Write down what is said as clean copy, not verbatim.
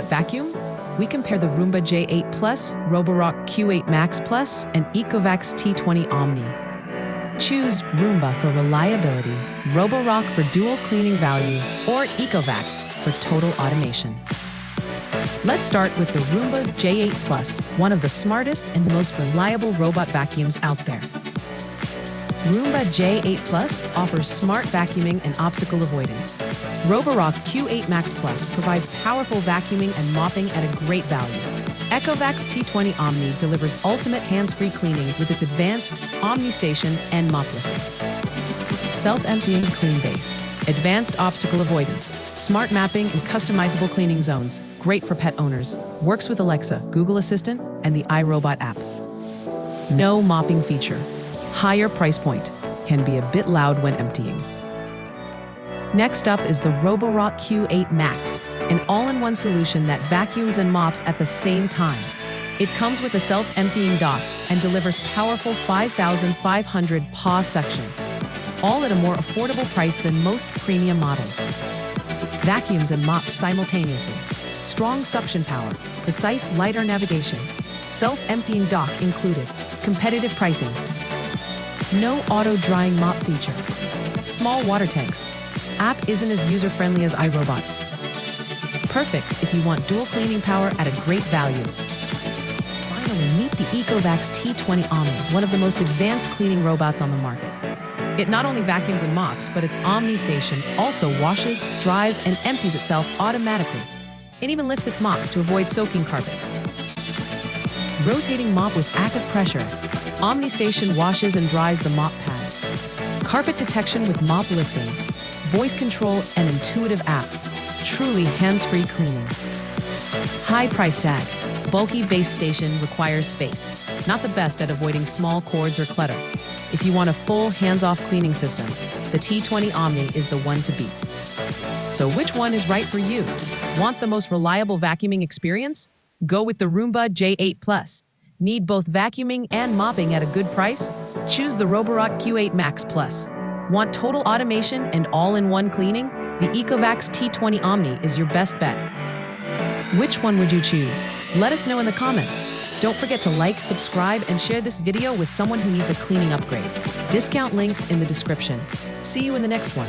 Vacuum? We compare the Roomba J8 Plus, Roborock Q8 Max Plus, and Ecovacs T20 Omni. Choose Roomba for reliability, Roborock for dual cleaning value, or Ecovacs for total automation. Let's start with the Roomba J8 Plus, one of the smartest and most reliable robot vacuums out there. Roomba J8 Plus offers smart vacuuming and obstacle avoidance. Roborock Q8 Max Plus provides powerful vacuuming and mopping at a great value. Ecovacs T20 Omni delivers ultimate hands-free cleaning with its advanced Omni Station and mop lifting. Self-emptying clean base, advanced obstacle avoidance, smart mapping and customizable cleaning zones, great for pet owners, works with Alexa, Google Assistant, and the iRobot app. No mopping feature. Higher price point, can be a bit loud when emptying. Next up is the Roborock Q8 Max, an all-in-one solution that vacuums and mops at the same time. It comes with a self-emptying dock and delivers powerful 5,500 paw suction, all at a more affordable price than most premium models. Vacuums and mops simultaneously. Strong suction power, precise LiDAR navigation, self-emptying dock included, competitive pricing. No auto-drying mop feature. Small water tanks. App isn't as user-friendly as iRobot's. Perfect if you want dual cleaning power at a great value. Finally, meet the Ecovacs T20 Omni, one of the most advanced cleaning robots on the market. It not only vacuums and mops, but its Omni Station also washes, dries, and empties itself automatically. It even lifts its mops to avoid soaking carpets. Rotating mop with active pressure. Omni Station washes and dries the mop pads. Carpet detection with mop lifting. Voice control and intuitive app. Truly hands-free cleaning. High price tag. Bulky base station requires space. Not the best at avoiding small cords or clutter. If you want a full hands-off cleaning system, the T20 Omni is the one to beat. So which one is right for you? Want the most reliable vacuuming experience? Go with the Roomba J8 Plus. Need both vacuuming and mopping at a good price? Choose the Roborock Q8 Max Plus. Want total automation and all-in-one cleaning? The Ecovacs T20 Omni is your best bet. Which one would you choose? Let us know in the comments. Don't forget to like, subscribe, and share this video with someone who needs a cleaning upgrade. Discount links in the description. See you in the next one.